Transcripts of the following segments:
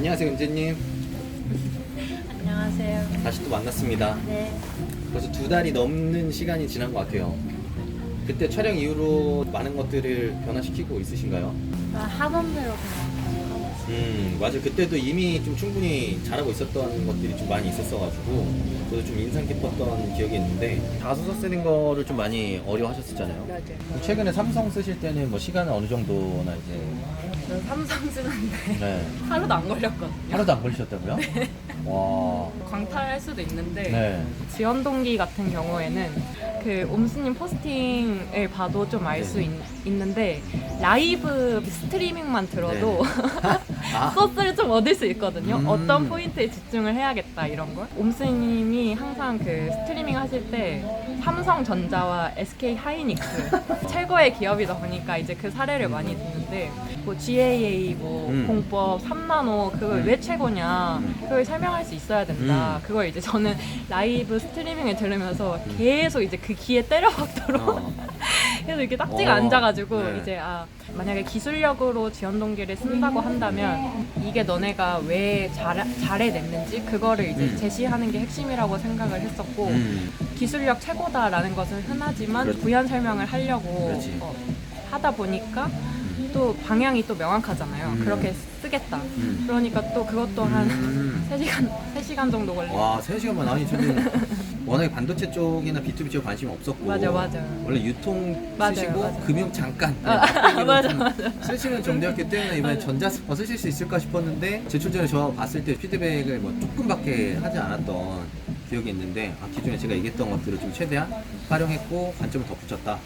안녕하세요, 은재님. 안녕하세요. 다시 또 만났습니다. 네. 벌써 2달이 넘는 시간이 지난 것 같아요. 그때 촬영 이후로 많은 것들을 변화시키고 있으신가요? 하던 대로 그냥 하고 있어요. 맞아요. 그때도 이미 좀 충분히 잘하고 있었던 것들이 좀 많이 있었어가지고 저도 좀 인상 깊었던 기억이 있는데 자소서 쓰는 거를 좀 많이 어려워하셨었잖아요. 맞아요. 그럼 최근에 삼성 쓰실 때는 뭐 시간은 어느 정도나 이제 저 삼성 쓰는데 네. 하루도 안 걸렸거든요. 하루도 안 걸리셨다고요? 네. 와. 광탈할 수도 있는데 네. 지원 동기 같은 경우에는 그 옴스님 포스팅을 봐도 좀 알 수 있는데 라이브 스트리밍만 들어도 아. 소스를 좀 얻을 수 있거든요. 어떤 포인트에 집중을 해야겠다 이런 걸. 옴스님이 항상 그 스트리밍 하실 때 삼성전자와 SK 하이닉스 최고의 기업이다 보니까 이제 그 사례를 많이 듣는데 뭐 GAA 뭐 공법 3나노 그걸 왜 최고냐 그걸 설명할 수 있어야 된다. 그걸 이제 저는 라이브 스트리밍을 들으면서 계속 이제 그 귀에 때려박도록 그래서 이렇게 딱지가 앉아가지고 네. 이제 만약에 기술력으로 지원 동기를 쓴다고 한다면 이게 너네가 왜 잘해냈는지 그거를 이제 제시하는 게 핵심이라고 생각을 했었고 기술력 최고다라는 것은 흔하지만 그렇지. 부연 설명을 하려고 그렇지. 하다 보니까 또 방향이 또 명확하잖아요. 그렇게 쓰겠다. 그러니까 또 그것도 한 3시간 정도 걸려요. 와, 3시간만. 아니 저는 워낙에 반도체 쪽이나 B2B 쪽에 관심이 없었고 맞아. 원래 유통 맞아요, 쓰시고 맞아요. 금융 잠깐 맞아. 쓰시는 정도였기 때문에 이번에 전자 쓰실 수 있을까 싶었는데 제출 전에 저 봤을 때 피드백을 뭐 조금밖에 하지 않았던 기억이 있는데 기존에 제가 얘기했던 것들을 좀 최대한 활용했고 관점을 덧붙였다.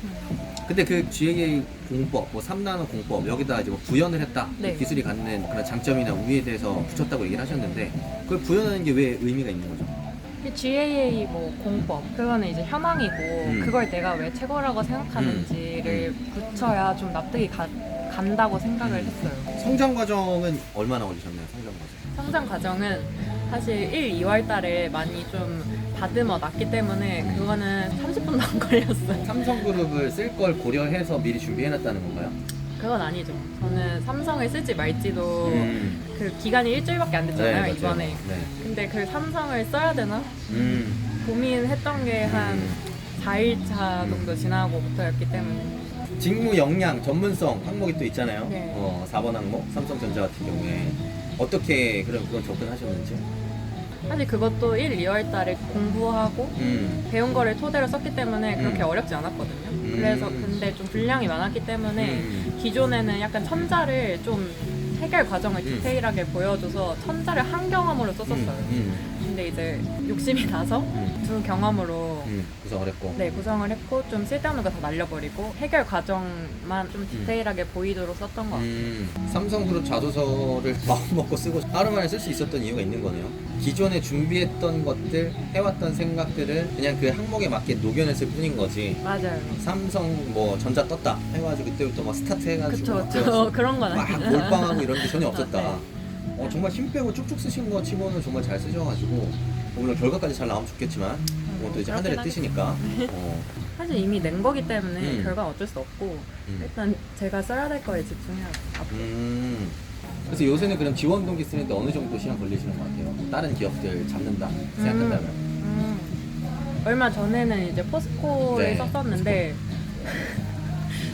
근데 그 GAA 공법, 뭐 3나노 공법 여기다 이제 뭐 구현을 했다. 네. 기술이 갖는 그런 장점이나 우위에 대해서 붙였다고 얘기를 하셨는데 그걸 구현하는 게 왜 의미가 있는 거죠? GAA 뭐 공법 그거는 이제 현황이고 그걸 내가 왜 최고라고 생각하는지를 붙여야 좀 납득이 간다고 생각을 했어요. 성장 과정은 얼마나 걸리셨나요? 성장 과정? 성장 과정은 사실 1, 2월 달에 많이 좀 다듬어 놨기 때문에 그거는 30분도 안 걸렸어요. 삼성그룹을 쓸 걸 고려해서 미리 준비해놨다는 건가요? 그건 아니죠. 저는 삼성을 쓸지 말지도 그 기간이 일주일밖에 안 됐잖아요, 맞아요. 이번에. 네. 근데 그 삼성을 써야 되나? 고민했던 게 한 4일차 정도 지나고부터였기 때문에. 직무 역량, 전문성 항목이 또 있잖아요. 네. 4번 항목, 삼성전자 같은 경우에 어떻게 그건 접근하셨는지? 사실 그것도 1, 2월 달에 공부하고 배운 거를 토대로 썼기 때문에 그렇게 어렵지 않았거든요. 그래서 근데 좀 분량이 많았기 때문에 기존에는 약간 천자를 좀 해결 과정을 디테일하게 보여줘서 천자를 한 경험으로 썼었어요. 근데 이제 욕심이 나서 두 경험으로 구성을 했고. 네, 구성을 했고 좀 쓸데없는 거 다 날려버리고 해결 과정만 좀 디테일하게 보이도록 썼던 것 같아요. 삼성그룹 자소서를 마음 먹고 쓰고 하루 만에 쓸 수 있었던 이유가 있는 거네요. 기존에 준비했던 것들, 해왔던 생각들을 그냥 그 항목에 맞게 녹여냈을 뿐인 거지. 맞아요. 삼성 뭐 전자 떴다 해가지고 그때부터 막 스타트 해가지고 그쵸. 그런 건 막 아니에요. 몰빵하고 이런 게 전혀 없었다. 네. 정말 힘 빼고 쭉쭉 쓰신 거 치고는 정말 잘 쓰셔가지고 물론 결과까지 잘 나오면 좋겠지만 그것도 이제 하늘의 그렇긴 뜻이니까. 사실 이미 낸 거기 때문에 결과는 어쩔 수 없고 음. 일단 제가 써야 될 거에 집중해야죠. 앞으로. 그래서 요새는 그럼 지원 동기 쓰는데 어느 정도 시간 걸리시는 것 같아요? 다른 기업들 잡는다 생각한다면. 얼마 전에는 이제 포스코를 네, 썼었는데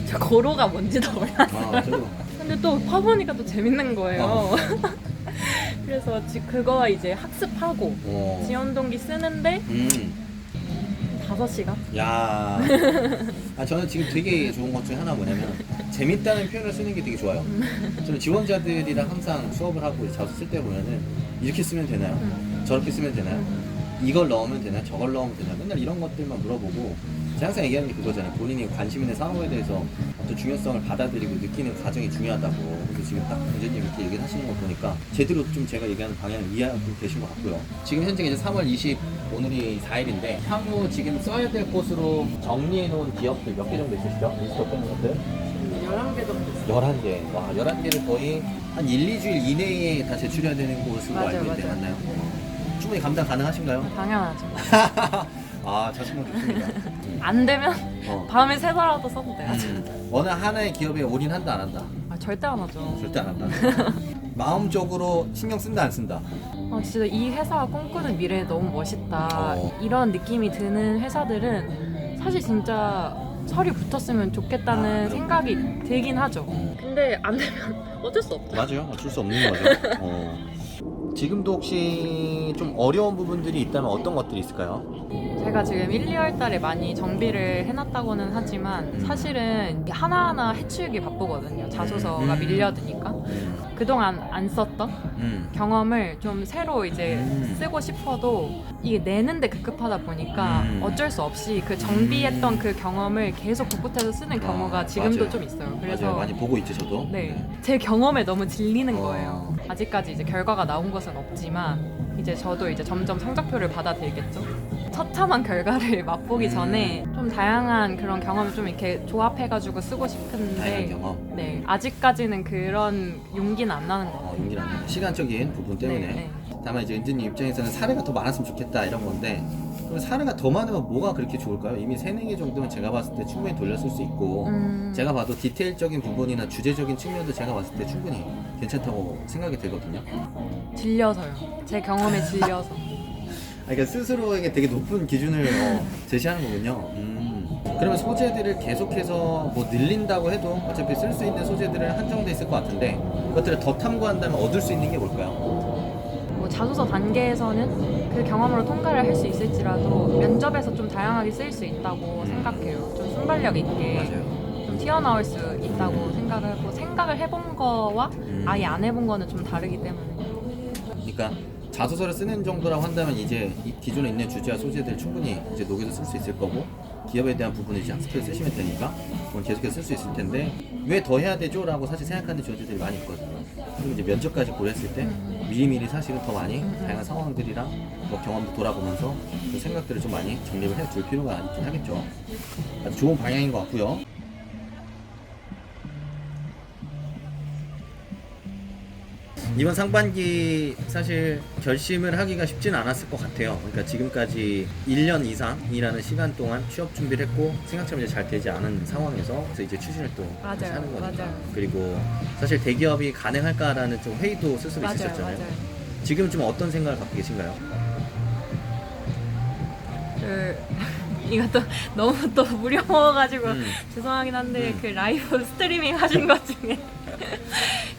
저 고로가 뭔지도 몰랐어요. 저도. 근데 또 파보니까 또 재밌는 거예요. 그래서 그거 이제 학습하고 지원 동기 쓰는데 5시간? 야. 저는 지금 되게 좋은 것 중에 하나 뭐냐면 재밌다는 표현을 쓰는 게 되게 좋아요. 저는 지원자들이랑 항상 수업을 하고 자소 쓸 때 보면은 이렇게 쓰면 되나요? 저렇게 쓰면 되나요? 이걸 넣으면 되나요? 저걸 넣으면 되나요? 맨날 이런 것들만 물어보고 제가 항상 얘기하는 게 그거잖아요. 본인이 관심 있는 사업에 대해서 어떤 중요성을 받아들이고 느끼는 과정이 중요하다고. 그래서 지금 딱 원장님 이렇게 얘기를 하시는 거 보니까 제대로 좀 제가 얘기하는 방향을 이해하고 계신 것 같고요. 지금 현재 이제 3월 20 오늘이 4일인데 향후 지금 써야 될 곳으로 정리해 놓은 기업들 몇 개 정도 있으시죠? 리스트 어떤 것들? 11개 정도 있어요. 11개. 와, 11개를 거의 한 1, 2주일 이내에 다 제출해야 되는 곳으로 알고 있는데 맞나요? 충분히 감당 가능하신가요? 당연하죠. 자신감 좋습니다. 안 되면 밤에 새서라도 써도 돼야죠. 어느 하나의 기업에 올인한다 안 한다? 절대 안 하죠. 절대 안 한다. 마음적으로 신경 쓴다 안 쓴다? 진짜 이 회사가 꿈꾸는 미래 너무 멋있다. 이런 느낌이 드는 회사들은 사실 진짜 서류 붙었으면 좋겠다는 생각이 들긴 하죠. 근데 안 되면 어쩔 수 없죠. 맞아요. 어쩔 수 없는 거죠. 지금도 혹시 좀 어려운 부분들이 있다면 어떤 것들이 있을까요? 제가 지금 1, 2월 달에 많이 정비를 해놨다고는 하지만 사실은 하나하나 해치우기 바쁘거든요. 자소서가 밀려드니까. 그동안 안 썼던 경험을 좀 새로 이제 쓰고 싶어도 이게 내는데 급급하다 보니까 어쩔 수 없이 그 정비했던 그 경험을 계속 복붙해서 쓰는 경우가 지금도 맞아요. 좀 있어요. 그래서 맞아요. 많이 보고 있죠, 저도. 네, 제 경험에 너무 질리는 거예요. 아직까지 이제 결과가 나온 것은 없지만 이제 저도 이제 점점 성적표를 받아들겠죠. 처참한 결과를 맛보기 전에 좀 다양한 그런 경험을 좀 이렇게 조합해가지고 쓰고 싶은데 다양한 경험. 네, 아직까지는 그런 용기는 안 나는 것 같아요. 용기는 안 나요. 시간적인 부분 때문에. 네. 다만 이제 은지님 입장에서는 사례가 더 많았으면 좋겠다 이런 건데, 그럼 사례가 더 많으면 뭐가 그렇게 좋을까요? 이미 3-4개 정도는 제가 봤을 때 충분히 돌렸을 수 있고 제가 봐도 디테일적인 부분이나 주제적인 측면도 제가 봤을 때 충분히 괜찮다고 생각이 되거든요. 질려서요. 제 경험에 질려서. 그러니까 스스로에게 되게 높은 기준을 제시하는 거군요. 그러면 소재들을 계속해서 뭐 늘린다고 해도 어차피 쓸 수 있는 소재들은 한정돼 있을 것 같은데, 그것들을 더 탐구한다면 얻을 수 있는 게 뭘까요? 뭐 자소서 단계에서는 그 경험으로 통과를 할 수 있을지라도 면접에서 좀 다양하게 쓰일 수 있다고 생각해요. 좀 순발력 있게 맞아요. 좀 튀어나올 수 있다고 생각을 하고, 생각을 해본 거와 아예 안 해본 거는 좀 다르기 때문에. 그러니까 자소서를 쓰는 정도라고 한다면 이제 이 기존에 있는 주제와 소재들 충분히 이제 녹여서 쓸 수 있을 거고, 기업에 대한 부분을 이제 학습해서 쓰시면 되니까 그건 계속해서 쓸 수 있을 텐데, 왜 더 해야 되죠? 라고 사실 생각하는 주제들이 많이 있거든요. 그리고 이제 면접까지 고려했을 때 미리미리 사실은 더 많이 다양한 상황들이랑 뭐 경험도 돌아보면서 그 생각들을 좀 많이 정립을 해둘 필요가 있긴 하겠죠. 아주 좋은 방향인 것 같고요. 이번 상반기 사실 결심을 하기가 쉽지는 않았을 것 같아요. 그러니까 지금까지 1년 이상이라는 시간 동안 취업 준비를 했고 생각처럼 이제 잘 되지 않은 상황에서 그래서 이제 추진을 또 다시 하는 거니까. 맞아요. 그리고 사실 대기업이 가능할까라는 좀 회의도 스스로 있으셨잖아요. 맞아요. 지금 좀 어떤 생각을 갖고 계신가요? 이것도 너무 또 무려먹어가지고 죄송하긴 한데 음. 그 라이브 스트리밍 하신 것 중에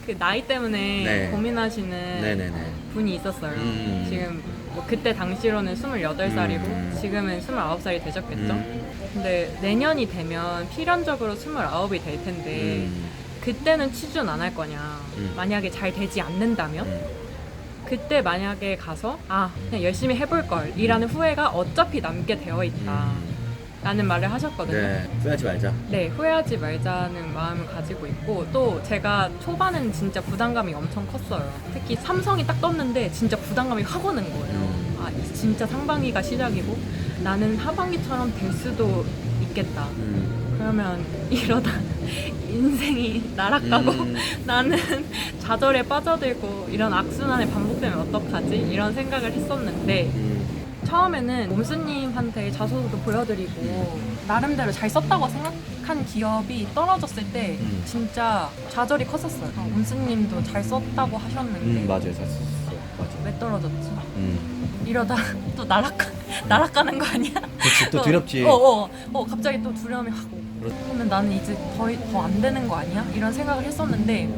그 나이 때문에 네. 고민하시는 네네네. 분이 있었어요. 지금 뭐 그때 당시로는 28살이고 지금은 29살이 되셨겠죠. 근데 내년이 되면 필연적으로 29이 될 텐데 그때는 취준 안 할 거냐. 만약에 잘 되지 않는다면 그때 만약에 가서 그냥 열심히 해볼 걸 이라는 후회가 어차피 남게 되어 있다 라는 말을 하셨거든요. 네, 후회하지 말자. 네, 후회하지 말자는 마음을 가지고 있고, 또 제가 초반에는 진짜 부담감이 엄청 컸어요. 특히 삼성이 딱 떴는데 진짜 부담감이 확 오는 거예요. 진짜 상반기가 시작이고 나는 하반기처럼 될 수도 있겠다. 그러면 이러다 인생이 날아가고 나는 좌절에 빠져들고 이런 악순환이 반복되면 어떡하지? 이런 생각을 했었는데 처음에는 옴스님한테 자소서도 보여드리고 나름대로 잘 썼다고 생각한 기업이 떨어졌을 때 진짜 좌절이 컸었어요. 옴스님도 잘 썼다고 하셨는데 맞아요. 잘 썼어요. 맞아요. 왜 떨어졌지? 이러다 또 날아가는 거 아니야? 그치, 또 두렵지. 갑자기 또 두려움이 확 오고. 그러면 나는 이제 더 안 되는 거 아니야? 이런 생각을 했었는데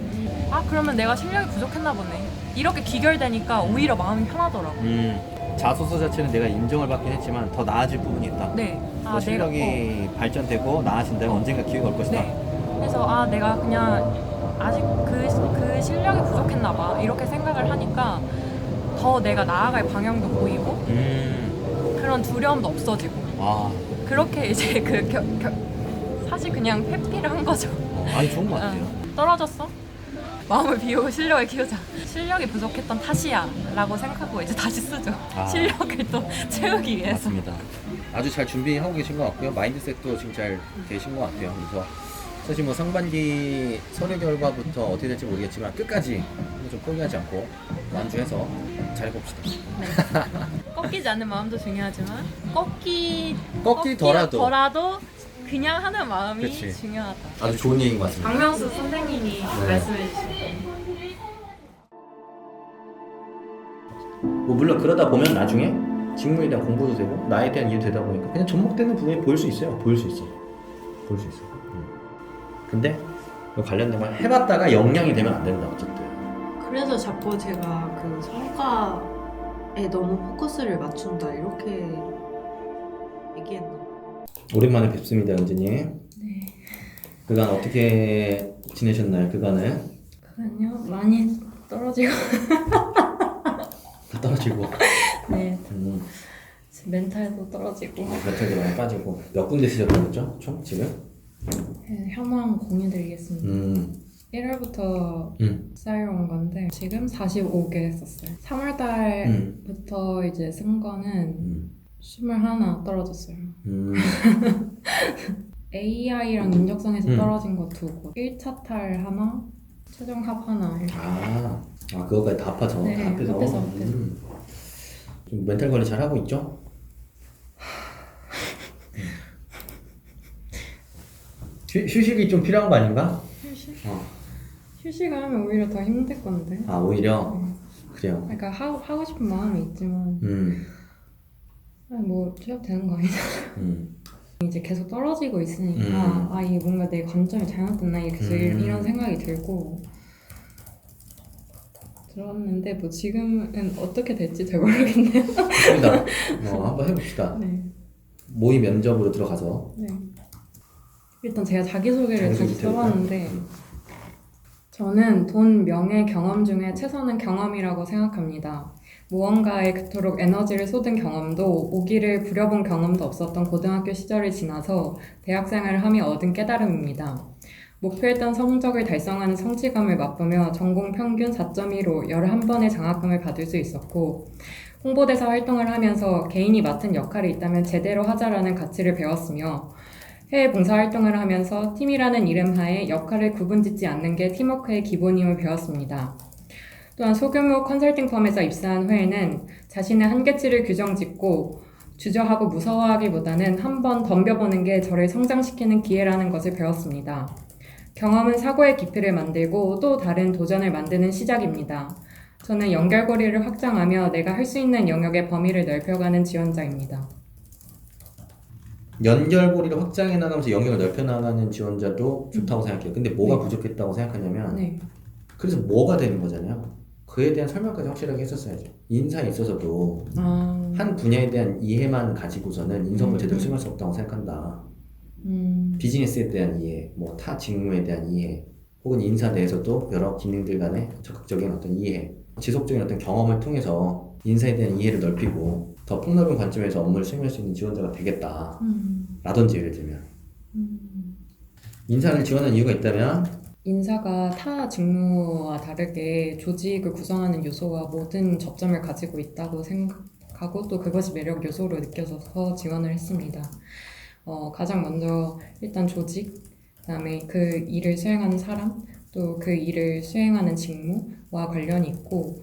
그러면 내가 실력이 부족했나 보네. 이렇게 귀결되니까 오히려 마음이 편하더라고. 자소서 자체는 내가 인정을 받긴 했지만 더 나아질 부분이 있다. 네. 더 실력이 발전되고 나아진다면 언젠가 기회가 올 것이다. 네. 그래서 내가 그냥 아직 그 실력이 부족했나 봐. 이렇게 생각을 하니까 더 내가 나아갈 방향도 보이고 그런 두려움도 없어지고 그렇게 이제 사실 그냥 회피를 한 거죠. 아니 좋은 것 같아요. 떨어졌어? 마음을 비우고 실력을 키우자. 실력이 부족했던 탓이야 라고 생각하고 이제 다시 쓰죠. 실력을 또 채우기 위해서. 맞습니다. 아주 잘 준비하고 계신 것 같고요. 마인드셋도 지금 잘 되신 것 같아요. 그래서 사실 뭐 상반기 서류 결과부터 어떻게 될지 모르겠지만 끝까지 좀 포기하지 않고 완주해서 잘해봅시다. 네. 꺾이지 않는 마음도 중요하지만 꺾이더라도 그냥 하는 마음이 그치. 중요하다. 아주 좋은 얘기인 것 같습니다. 박명수 선생님이 말씀해 주신 뭐 물론 그러다 보면 나중에 직무에 대한 공부도 되고 나에 대한 이해도 되다 보니까 그냥 접목되는 부분이 보일 수 있어요. 보일 수 있어. 근데 그 관련된 걸 해봤다가 역량이 되면 안 된다 어쨌든. 그래서 자꾸 제가 그 성과에 너무 포커스를 맞춘다 이렇게 얘기했나 봐요. 오랜만에 뵙습니다, 은진님. 네. 그간 어떻게 지내셨나요? 그간은 그건요 많이 떨어지고 떨어지고 네 멘탈도 떨어지고 멘탈도 많이 빠지고 몇 군데 쓰셨던 거죠? 총 지금? 네, 현황 공유드리겠습니다. 1월부터 쌓여온 건데 지금 45개 했었어요. 3월달부터 이제 쓴 거는 21 떨어졌어요. AI랑 인적성에서 떨어진 거 2곳, 1차 탈 하나, 최종 합 하나 이렇게. 그거까지 다 합해서? 네, 다 합해서? 합해서. 좀 멘탈 관리 잘 하고 있죠? 휴식이 좀 필요한 거 아닌가? 휴식? 어. 휴식을 하면 오히려 더 힘들 건데. 오히려? 네. 그래요. 그러니까 하고 싶은 마음이 있지만 뭐 취업 되는 거 아니잖아요. 이제 계속 떨어지고 있으니까 이게 뭔가 내 관점이 잘못됐나 계속 이런 생각이 들고 들었는데 뭐 지금은 어떻게 될지 잘 모르겠네요. 좋습니다. 한번 해봅시다. 네. 모의 면접으로 들어가서 네. 일단 제가 자기소개를 다시 써봤는데 저는 돈, 명예, 경험 중에 최선은 경험이라고 생각합니다. 무언가에 그토록 에너지를 쏟은 경험도 오기를 부려본 경험도 없었던 고등학교 시절을 지나서 대학생활을 하며 얻은 깨달음입니다. 목표했던 성적을 달성하는 성취감을 맛보며 전공 평균 4.1로 11번의 장학금을 받을 수 있었고 홍보대사 활동을 하면서 개인이 맡은 역할이 있다면 제대로 하자라는 가치를 배웠으며 해외 봉사활동을 하면서 팀이라는 이름 하에 역할을 구분짓지 않는 게 팀워크의 기본임을 배웠습니다. 또한 소규모 컨설팅 펌에서 입사한 후에는 자신의 한계치를 규정짓고 주저하고 무서워하기보다는 한번 덤벼보는 게 저를 성장시키는 기회라는 것을 배웠습니다. 경험은 사고의 깊이를 만들고 또 다른 도전을 만드는 시작입니다. 저는 연결고리를 확장하며 내가 할 수 있는 영역의 범위를 넓혀가는 지원자입니다. 연결고리를 확장해 나가면서 영역을 넓혀 나가는 지원자도 좋다고 생각해요. 근데 뭐가 부족했다고 생각하냐면 그래서 뭐가 되는 거잖아요. 그에 대한 설명까지 확실하게 했었어야죠. 인사에 있어서도 한 분야에 대한 이해만 가지고서는 인성을 제대로 수행할 수 없다고 생각한다. 비즈니스에 대한 이해, 뭐 타 직무에 대한 이해, 혹은 인사 내에서도 여러 기능들 간의 적극적인 어떤 이해, 지속적인 어떤 경험을 통해서 인사에 대한 이해를 넓히고 더 폭넓은 관점에서 업무를 수행할 수 있는 지원자가 되겠다. 라든지 예를 들면 인사를 지원한 이유가 있다면 인사가 타 직무와 다르게 조직을 구성하는 요소와 모든 접점을 가지고 있다고 생각하고 또 그것이 매력 요소로 느껴져서 지원을 했습니다. 가장 먼저 일단 조직, 그다음에 그 일을 수행하는 사람, 또 그 일을 수행하는 직무와 관련이 있고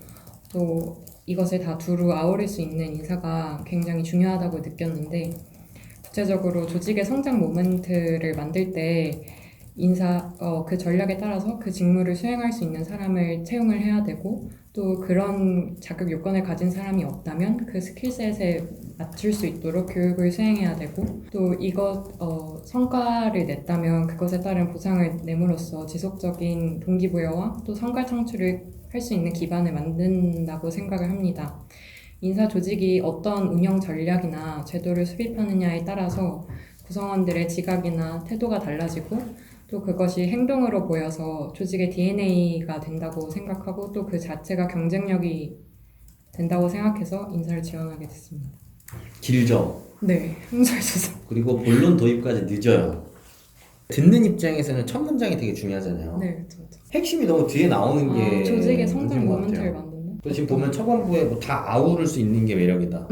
또 이것을 다 두루 아우를 수 있는 인사가 굉장히 중요하다고 느꼈는데 구체적으로 조직의 성장 모멘트를 만들 때 그 전략에 따라서 그 직무를 수행할 수 있는 사람을 채용을 해야 되고 또 그런 자격 요건을 가진 사람이 없다면 그 스킬셋에 맞출 수 있도록 교육을 수행해야 되고 또 성과를 냈다면 그것에 따른 보상을 내므로써 지속적인 동기부여와 또 성과 창출을 할 수 있는 기반을 만든다고 생각을 합니다. 인사 조직이 어떤 운영 전략이나 제도를 수립하느냐에 따라서 구성원들의 지각이나 태도가 달라지고 또 그것이 행동으로 보여서 조직의 DNA가 된다고 생각하고 또 그 자체가 경쟁력이 된다고 생각해서 인사를 지원하게 됐습니다. 길죠? 네, 항설수서. 그리고 본론 도입까지 늦어요. 듣는 입장에서는 첫 문장이 되게 중요하잖아요. 네, 그렇죠. 핵심이 너무 뒤에 나오는 게 조직의 성장 문제인 것 모멘트를 같아요. 만든다. 또 지금 보면 초반부에 뭐 다 아우를 수 있는 게 매력이다.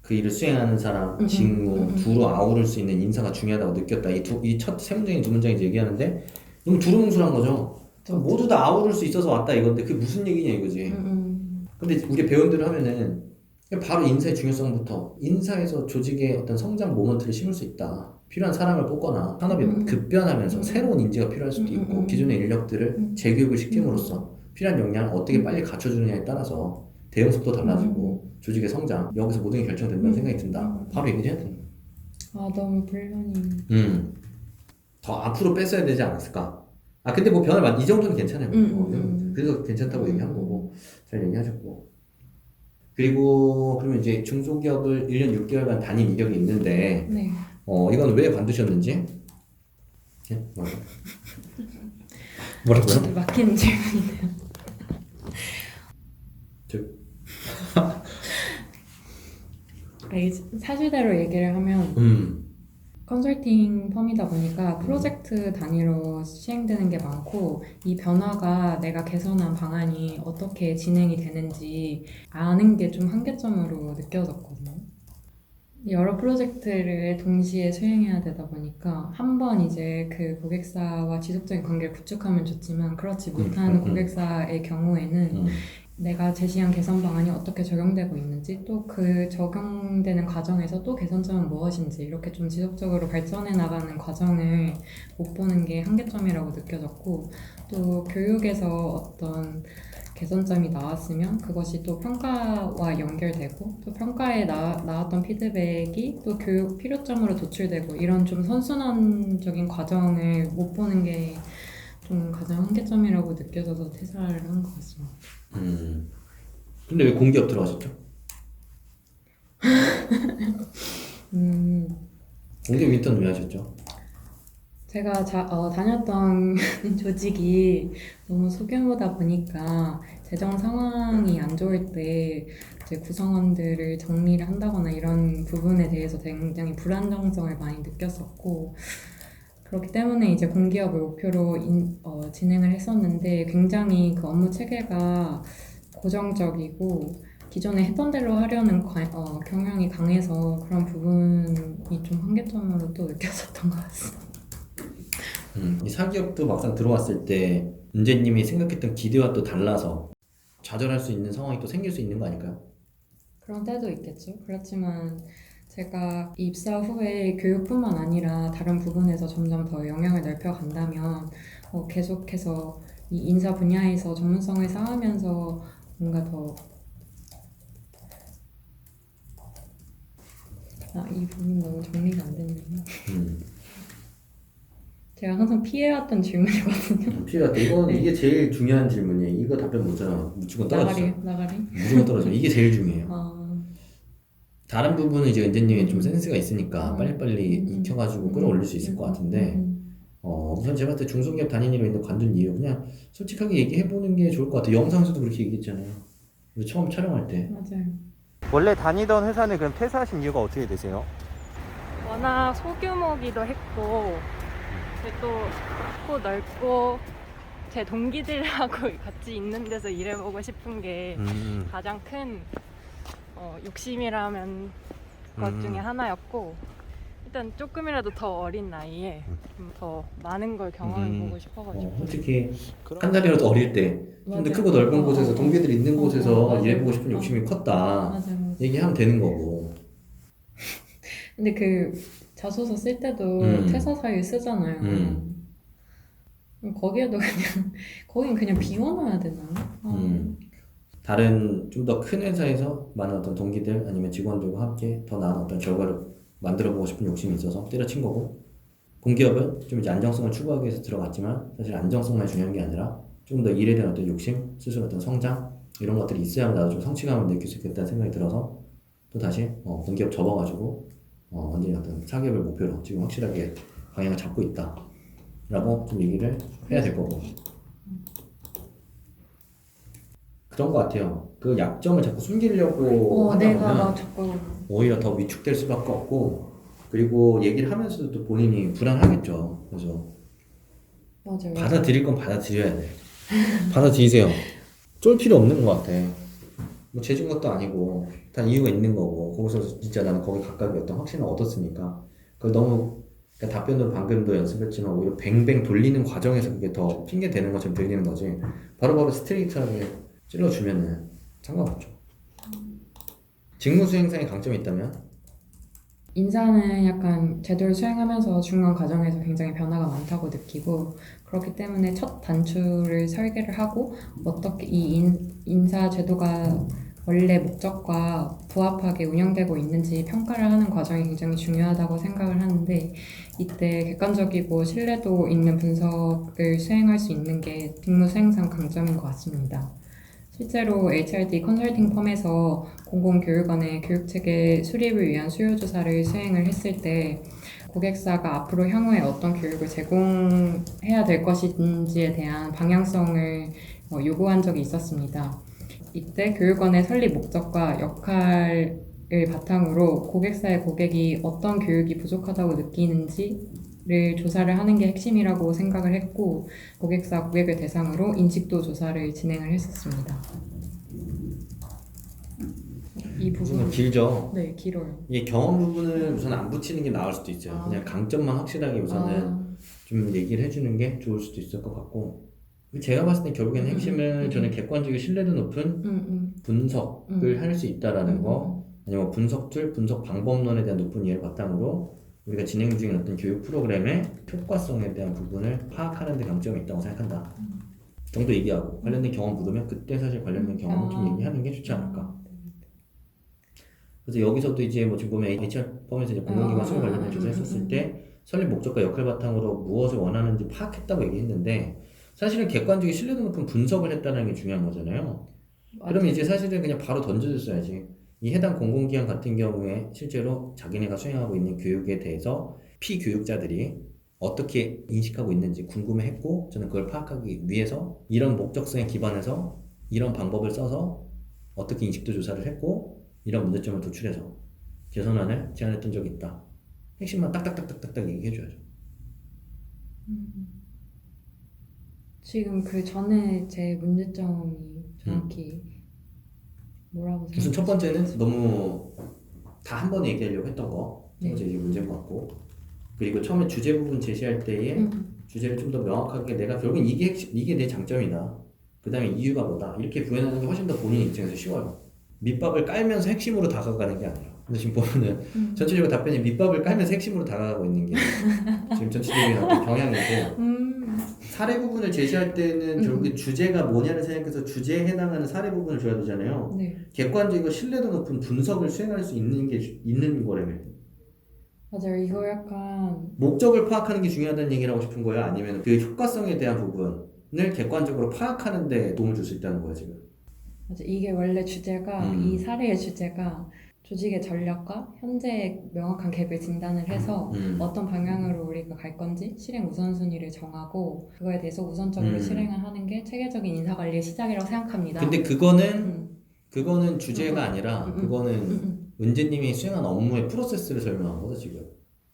그 일을 수행하는 사람, 직무, 두루 아우를 수 있는 인사가 중요하다고 느꼈다. 이 첫 세 문장이 두 문장이 얘기하는데 너무 두루뭉술한 거죠. 모두 다 아우를 수 있어서 왔다 이건데 그게 무슨 얘기냐 이거지. 근데 우리 배운대로 하면은 바로 인사의 중요성부터 인사에서 조직의 어떤 성장 모먼트를 심을 수 있다. 필요한 사람을 뽑거나 산업이 급변하면서 새로운 인재가 필요할 수도 있고 기존의 인력들을 재교육을 시킴으로써 필요한 역량을 어떻게 빨리 갖춰주느냐에 따라서 대응 속도 달라지고 조직의 성장 여기서 모든 게 결정된다는 생각이 든다. 바로 얘기를 해야 되는 거야. 아 너무 불륜이. 더 앞으로 뺐어야 되지 않았을까? 아 근데 뭐 이 정도는 괜찮아요. 그래서 괜찮다고 얘기한 거고 잘 얘기하셨고. 그리고 그러면 이제 중소기업을 1년 6개월간 다닌 이력이 있는데 네. 이건 왜 관두셨는지? 예? 뭐라고요? 막히는 질문이네요. 사실대로 얘기를 하면 컨설팅 펌이다 보니까 프로젝트 단위로 시행되는 게 많고 이 변화가 내가 개선한 방안이 어떻게 진행이 되는지 아는 게 좀 한계점으로 느껴졌거든요. 여러 프로젝트를 동시에 수행해야 되다 보니까 한 번 이제 그 고객사와 지속적인 관계를 구축하면 좋지만 그렇지 못한 고객사의 경우에는 내가 제시한 개선 방안이 어떻게 적용되고 있는지 또 그 적용되는 과정에서 또 개선점은 무엇인지 이렇게 좀 지속적으로 발전해 나가는 과정을 못 보는 게 한계점이라고 느껴졌고 또 교육에서 어떤 개선점이 나왔으면 그것이 또 평가와 연결되고 또 평가에 나왔던 피드백이 또 교육 필요점으로 도출되고 이런 좀 선순환적인 과정을 못 보는 게 좀 가장 한계점이라고 느껴져서 퇴사를 한 것 같습니다. 근데 왜 공기업 들어가셨죠? 공기업 인턴 왜 하셨죠? 제가 다녔던 조직이 너무 소규모다 보니까 재정 상황이 안 좋을 때 이제 구성원들을 정리를 한다거나 이런 부분에 대해서 굉장히 불안정성을 많이 느꼈었고 그렇기 때문에 이제 공기업을 목표로 진행을 했었는데 굉장히 그 업무 체계가 고정적이고 기존에 했던 대로 하려는 경향이 강해서 그런 부분이 좀 한계점으로 또 느껴졌던 것 같습니다. 이 사기업도 막상 들어왔을 때 은재님이 생각했던 기대와 또 달라서 좌절할 수 있는 상황이 또 생길 수 있는 거 아닐까요? 그런 때도 있겠죠. 그렇지만 제가 입사 후에 교육뿐만 아니라 다른 부분에서 점점 더 영향을 넓혀간다면 계속해서 이 인사 분야에서 전문성을 쌓으면서 뭔가 더 이 부분 너무 정리가 안 됐네요. 제가 항상 피해왔던 질문이거든요. 피해가 이건 네. 이게 제일 중요한 질문이에요. 이거 답변 못하잖아. 무조건 떨어지죠. 나가리. 무조건 떨어져. 이게 제일 중요해요. 다른 부분은 이제 은재님이 좀 센스가 있으니까 빨리빨리 익혀가지고 끌어올릴 수 있을 것 같은데 우선 제가 봤을 때 중소기업 다니기로 있는 관둔 이유 그냥 솔직하게 얘기해보는 게 좋을 것 같아요. 영상에서도 그렇게 얘기했잖아요. 우리 처음 촬영할 때. 맞아요. 원래 다니던 회사는 그럼 퇴사하신 이유가 어떻게 되세요? 워낙 소규모기도 했고 또 크고 넓고 제 동기들하고 같이 있는 데서 일해보고 싶은 게 가장 큰 욕심이라면 것 중에 하나였고 일단 조금이라도 더 어린 나이에 좀 더 많은 걸 경험해보고 싶어가지고 솔직히 한 살이라도 어릴 때 좀 더 크고 넓은 곳에서 동기들 있는 곳에서 일해보고 싶은 욕심이 컸다 맞아요. 얘기하면 되는 거고. 근데 그 자소서 쓸 때도 퇴사 사유 쓰잖아요. 거기에도 거긴 그냥 비워놔야 되나? 다른 좀 더 큰 회사에서 많은 어떤 동기들 아니면 직원들과 함께 더 나은 어떤 결과를 만들어보고 싶은 욕심이 있어서 때려친 거고, 공기업은 좀 이제 안정성을 추구하기 위해서 들어갔지만 사실 안정성만 중요한 게 아니라 좀 더 일에 대한 어떤 욕심, 스스로 어떤 성장 이런 것들이 있어야만 나도 좀 성취감을 느낄 수 있겠다는 생각이 들어서 또 다시 공기업 접어가지고 완전히 어떤 사기업을 목표로 지금 확실하게 방향을 잡고 있다 라고 좀 얘기를 해야 될 거고, 그런 것 같아요. 그 약점을 자꾸 숨기려고 하다 보면 자꾸 오히려 더 위축될 수밖에 없고, 그리고 얘기를 하면서도 또 본인이 불안하겠죠. 그래서 맞아요. 받아들일 건 받아들여야 돼. 받아들이세요. 쫄 필요 없는 것 같아. 뭐 죄진 것도 아니고 다 이유가 있는 거고, 거기서 진짜 나는 거기 가까이 어떤 확신을 얻었으니까 그걸 너무 그러니까 답변으로 방금도 연습했지만 오히려 뱅뱅 돌리는 과정에서 그게 더 핑계 대는 것처럼 들리는 거지, 바로바로 스트레이트하게 찔러주면은 상관없죠. 직무 수행상의 강점이 있다면? 인사는 약간 제도를 수행하면서 중간 과정에서 굉장히 변화가 많다고 느끼고, 그렇기 때문에 첫 단추를 설계를 하고 어떻게 이 인사 제도가 원래 목적과 부합하게 운영되고 있는지 평가를 하는 과정이 굉장히 중요하다고 생각을 하는데 이때 객관적이고 신뢰도 있는 분석을 수행할 수 있는 게 직무 수행상 강점인 것 같습니다. 실제로 HRD 컨설팅 펌에서 공공교육원의 교육체계 수립을 위한 수요조사를 수행을 했을 때 고객사가 앞으로 향후에 어떤 교육을 제공해야 될 것인지에 대한 방향성을 요구한 적이 있었습니다. 이때 교육원의 설립 목적과 역할을 바탕으로 고객사의 고객이 어떤 교육이 부족하다고 느끼는지를 조사를 하는 게 핵심이라고 생각을 했고 고객사 고객을 대상으로 인식도 조사를 진행을 했었습니다. 이 좀 부분 길죠. 네 길어요. 이게 경험 부분을 우선 안 붙이는 게 나을 수도 있어요. 그냥 강점만 확실하게 우선은 좀 얘기를 해주는 게 좋을 수도 있을 것 같고 제가 봤을 때 결국에는 핵심은 저는 객관적이고 신뢰도 높은 분석을 할 수 있다라는 거 아니면 분석 툴, 분석 방법론에 대한 높은 이해를 바탕으로 우리가 진행 중인 어떤 교육 프로그램의 효과성에 대한 부분을 파악하는 데 강점이 있다고 생각한다 정도 얘기하고 관련된 경험 물으면 그때 사실 관련된 경험을 좀 얘기하는 게 좋지 않을까. 그래서 여기서도 이제 뭐 지금 보면 HR 펌에서 이제 공공기관 수요 관련된 조사했었을 때 설립 목적과 역할 바탕으로 무엇을 원하는지 파악했다고 얘기했는데 사실은 객관적인 신뢰도 높은 분석을 했다는 게 중요한 거잖아요. 그러면 이제 사실은 그냥 바로 던져줬어야지. 이 해당 공공기관 같은 경우에 실제로 자기네가 수행하고 있는 교육에 대해서 피교육자들이 어떻게 인식하고 있는지 궁금해했고 저는 그걸 파악하기 위해서 이런 목적성에 기반해서 이런 방법을 써서 어떻게 인식도 조사를 했고 이런 문제점을 도출해서 개선안을 제안했던 적이 있다. 핵심만 딱딱딱딱딱 얘기해줘야죠. 지금 그 전에 제 문제점이 정확히 뭐라고 생각하세요? 우선 첫 번째는 너무 다 한 번에 얘기하려고 했던 거. 첫 번째 네. 이게 문제인 것 같고. 그리고 처음에 주제 부분 제시할 때에 주제를 좀 더 명확하게 내가 결국엔 이게 핵심, 이게 내 장점이다. 그 다음에 이유가 뭐다. 이렇게 구현하는 게 훨씬 더 본인 입장에서 쉬워요. 밑밥을 깔면서 핵심으로 다가가는 게 아니라. 근데 지금 보면은 전체적으로 답변이 밑밥을 깔면서 핵심으로 다가가고 있는 게 지금 전체적인 어떤 경향이고 사례 부분을 제시할 때는 결국에 주제가 뭐냐를 생각해서 주제에 해당하는 사례 부분을 줘야 되잖아요. 네. 객관적이고 신뢰도 높은 분석을 수행할 수 있는 게 있는 거라며. 맞아요. 이거 약간 목적을 파악하는 게 중요하다는 얘기를 하고 싶은 거야? 아니면 그 효과성에 대한 부분을 객관적으로 파악하는 데 도움을 줄 수 있다는 거야 지금? 맞아. 이게 원래 주제가 이 사례의 주제가 조직의 전략과 현재의 명확한 갭을 진단을 해서 어떤 방향으로 우리가 갈 건지 실행 우선순위를 정하고 그거에 대해서 우선적으로 실행을 하는 게 체계적인 인사관리의 시작이라고 생각합니다. 근데 그거는 주제가 아니라 그거는 은재님이 수행한 업무의 프로세스를 설명한 거죠 지금.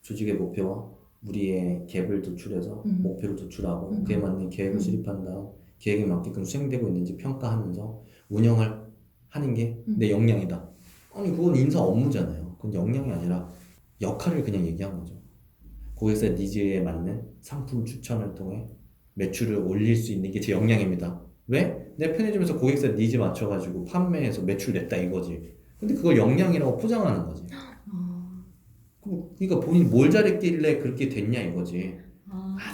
조직의 목표와 우리의 갭을 도출해서 목표를 도출하고 그에 맞는 계획을 수립한 다음 계획에 맞게끔 수행되고 있는지 평가하면서 운영을 하는 게 내 역량이다. 아니 그건 인사 업무잖아요. 그건 역량이 아니라 역할을 그냥 얘기한 거죠. 고객사 니즈에 맞는 상품 추천을 통해 매출을 올릴 수 있는 게 제 역량입니다. 왜? 내 편의점에서 고객사 니즈 맞춰가지고 판매해서 매출 냈다 이거지. 근데 그걸 역량이라고 포장하는 거지. 그러니까 본인이 뭘 잘했길래 그렇게 됐냐 이거지.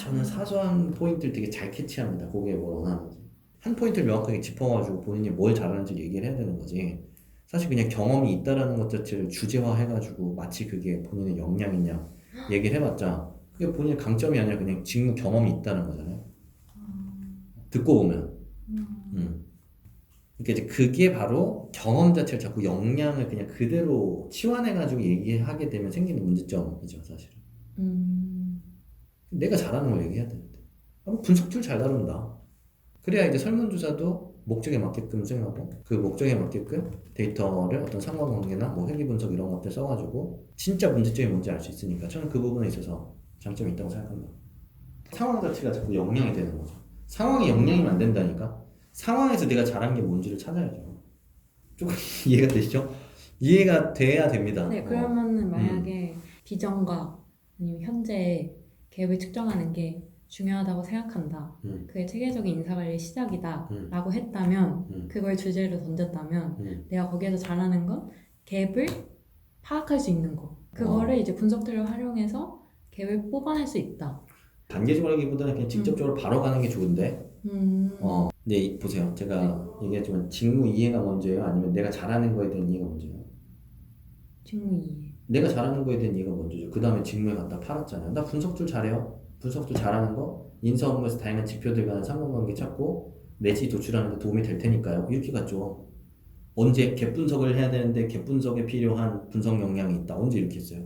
저는 사소한 포인트를 되게 잘 캐치합니다. 고객이 뭘 원하는지. 한 포인트를 명확하게 짚어가지고 본인이 뭘 잘하는지 얘기를 해야 되는 거지. 사실 그냥 경험이 있다라는 것 자체를 주제화해가지고 마치 그게 본인의 역량이냐 얘기를 해봤자 그게 본인의 강점이 아니라 그냥 직무 경험이 있다는 거잖아요. 듣고 보면. 그러니까 이제 그게 바로 경험 자체를 자꾸 역량을 그냥 그대로 치환해가지고 얘기하게 되면 생기는 문제점이죠, 사실은. 내가 잘하는 걸 얘기해야 되는데. 분석 툴 잘 다룬다. 그래야 이제 설문조사도 목적에 맞게끔 수행하고 그 목적에 맞게끔 데이터를 어떤 상관관계나 뭐 회귀 분석 이런 것들 써가지고 진짜 문제점이 뭔지 알 수 있으니까 저는 그 부분에 있어서 장점이 있다고 생각합니다. 상황 자체가 자꾸 역량이 되는 거죠. 상황이 역량이면 안 된다니까. 상황에서 내가 잘한 게 뭔지를 찾아야죠. 조금 이해가 되시죠? 이해가 돼야 됩니다. 네, 그러면은 만약에 비전과 아니면 현재의 갭을 측정하는 게 중요하다고 생각한다. 그게 체계적인 인사관리의 시작이다. 라고 했다면 그걸 주제로 던졌다면 내가 거기에서 잘하는 건 갭을 파악할 수 있는 거. 그거를 이제 분석들을 활용해서 갭을 뽑아낼 수 있다. 단계적으로 하기보다는 그냥 직접적으로 바로 가는 게 좋은데 근데 보세요. 제가 얘기했지만 직무 이해가 먼저예요? 아니면 내가 잘하는 거에 대한 이해가 먼저예요? 직무 이해. 내가 잘하는 거에 대한 이해가 먼저죠. 그 다음에 직무에 갖다 팔았잖아요. 나 분석줄 잘해요. 분석줄 잘하는 거, 인사 업무에서 다양한 지표들 간의 상관관계 찾고 내지 도출하는 데 도움이 될 테니까요. 이렇게 갔죠. 언제 갭 분석을 해야 되는데 갭 분석에 필요한 분석 역량이 있다. 언제 이렇게 했어요?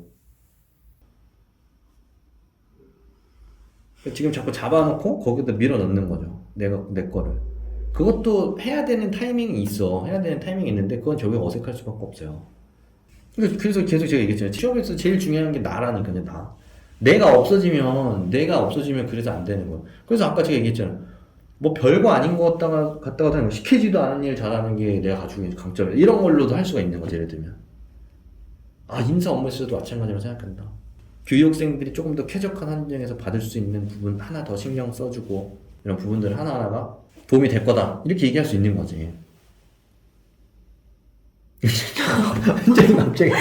지금 자꾸 잡아놓고 거기다 밀어 넣는 거죠. 내 거를. 그것도 해야 되는 타이밍이 있어. 해야 되는 타이밍이 있는데 그건 저게 어색할 수밖에 없어요. 그래서 계속 제가 얘기했잖아요. 취업에서 제일 중요한 게 나라니까요, 나. 내가 없어지면 그래서 안 되는 거예요. 그래서 아까 제가 얘기했잖아요. 뭐 별거 아닌 것 같다가 다니고 시키지도 않은 일 잘하는 게 내가 가지고 있는 강점이야. 이런 걸로도 할 수가 있는 거죠, 예를 들면. 인사 업무에서도 마찬가지로 생각한다. 교육생들이 조금 더 쾌적한 환경에서 받을 수 있는 부분 하나 더 신경 써주고 이런 부분들 하나하나가 도움이 될 거다. 이렇게 얘기할 수 있는 거지. 갑자기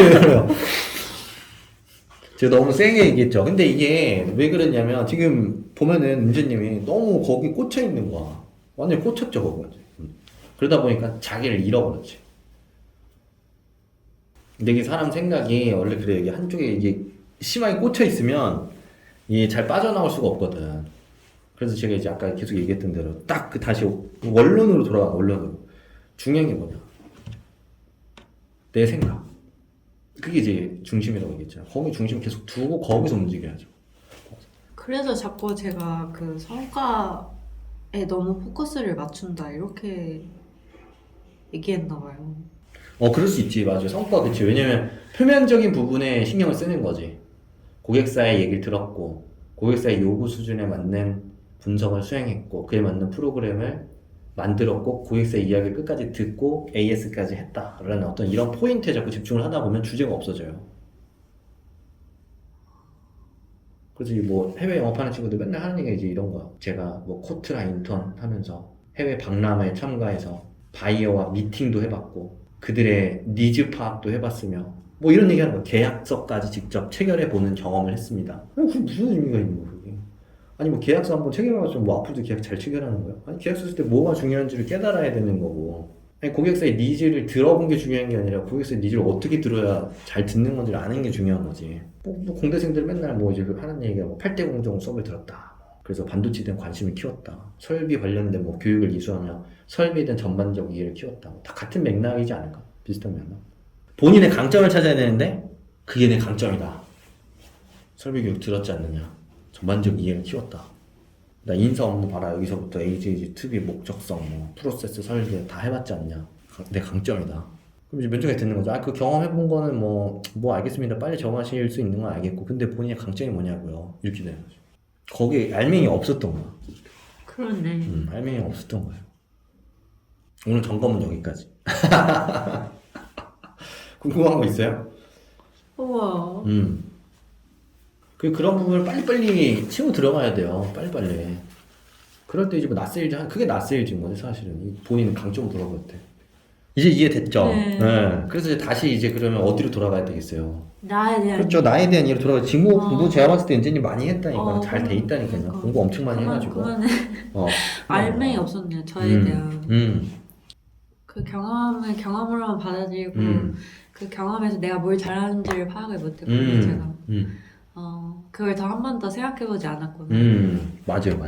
왜요? 제가 너무 세게 얘기했죠. 근데 이게 왜 그러냐면 지금 보면은 은주님이 너무 거기 꽂혀 있는 거야. 완전히 꽂혔죠, 거기. 그러다 보니까 자기를 잃어버렸지. 근데 이게 사람 생각이 원래 그래. 이게 한쪽에 이게 심하게 꽂혀 있으면 이게 잘 빠져나올 수가 없거든. 그래서 제가 이제 아까 계속 얘기했던 대로 딱 그 다시 원론으로 돌아가. 원론으로. 중요한 게 뭐냐? 내 생각. 그게 이제 중심이라고 얘기했잖아. 거기 중심 계속 두고 거기서 움직여야죠. 그래서 자꾸 제가 그 성과에 너무 포커스를 맞춘다 이렇게 얘기했나 봐요. 그럴 수 있지. 맞아. 성과, 그치. 왜냐면 표면적인 부분에 신경을 쓰는 거지. 고객사의 얘기를 들었고, 고객사의 요구 수준에 맞는 분석을 수행했고, 그에 맞는 프로그램을 만들었고, 고객사의 이야기를 끝까지 듣고 AS까지 했다. 라는 어떤 이런 포인트에 자꾸 집중을 하다 보면 주제가 없어져요. 그래서 뭐 해외 영업하는 친구들 맨날 하는 얘기가 이제 이런 거야. 제가 뭐 코트라 인턴 하면서 해외 박람회에 참가해서 바이어와 미팅도 해봤고, 그들의 니즈 파악도 해봤으며 뭐 이런 얘기하는 거야. 계약서까지 직접 체결해보는 경험을 했습니다. 그게 무슨 의미가 있는 거야, 그게? 아니 뭐 계약서 한번 체결해봤으면 뭐 앞으로도 계약 잘 체결하는 거야? 아니 계약서 쓸 때 뭐가 중요한지를 깨달아야 되는 거고, 아니 고객사의 니즈를 들어본 게 중요한 게 아니라 고객사의 니즈를 어떻게 들어야 잘 듣는 건지를 아는 게 중요한 거지. 뭐 공대생들 맨날 뭐 이제 하는 얘기가 뭐 8대 공정 수업을 들었다. 그래서 반도체에 대한 관심을 키웠다. 설비 관련된 뭐 교육을 이수하며 설비에 대한 전반적 이해를 키웠다. 다 같은 맥락이지 않을까? 비슷한 맥락. 본인의 강점을 찾아야 되는데 그게 내 강점이다. 설비 교육 들었지 않느냐. 전반적 이해를 키웠다. 나 인사 업무 봐라. 여기서부터 AJG, 투비, 목적성, 뭐 프로세스 설계 다 해봤지 않냐. 내 강점이다. 그럼 이제 면접에 듣는 거죠. 그 경험해본 거는 뭐 알겠습니다. 빨리 적응하실 수 있는 건 알겠고, 근데 본인의 강점이 뭐냐고요. 이렇게 되는 거죠. 거기에 알맹이 없었던 거야. 그러네. 알맹이 없었던 거예요. 오늘 점검은 여기까지. 궁금한 거 있어요? 우와. 그런 부분을 빨리빨리 치고 들어가야 돼요. 빨리빨리. 그럴 때 이제 뭐 낯세일즈 그게 낯세일즈인 거지 사실은. 본인은 강점을 돌아볼 때. 이제 이해됐죠? 네. 그래서 다시 이제 그러면 어디로 돌아가야 되겠어요? 나에 대한. 그렇죠. 나에 대한 이해로 돌아가. 직무 공부 제가 봤을 때 은진이 많이 했다니까. 잘 돼 있다니까요. 그러니까. 공부 엄청 많이 해가지고. 그만해. 알맹이 없었네요. 저에 대한. 그 경험을 경험으로만 받아들이고 그 경험에서 내가 뭘 잘하는지를 파악을 못했고 제가 그걸 더 한 번 더 생각해보지 않았구나. 맞아요.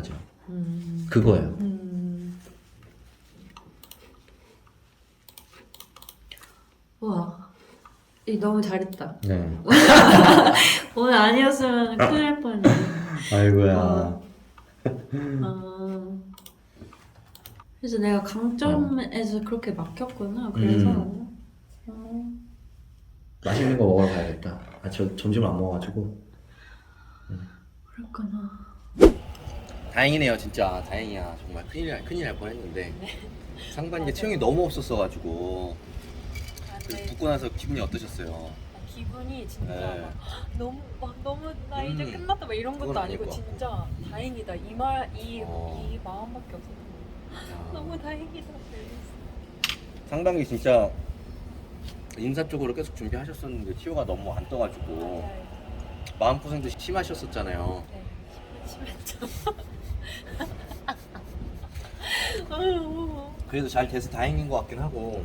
그거예요. 우와, 이 너무 잘했다. 네. 오늘 아니었으면 큰일 날 뻔했네. 아이고야. 그래서 내가 강점에서 그렇게 막혔구나. 그래서 맛있는 거 먹으러 가야겠다. 저 점심을 안 먹어가지고. 그렇구나. 다행이네요, 진짜. 다행이야. 정말 큰일 날 뻔했는데. 상반기에 채용이 너무 없었어가지고. 그래서 붙고 나서 기분이 어떠셨어요? 기분이 진짜 네. 너무 나 이제 끝났다 막 이런 것도 그건 아니고 아닐 것 진짜 다행이다 이 마음밖에 없었어. 너무 다행이다. 상반기 진짜 인사 쪽으로 계속 준비하셨었는데 티오가 너무 안 떠가지고 마음고생도 심하셨었잖아요. 네, 심했죠. 그래도 잘 돼서 다행인 것 같긴 하고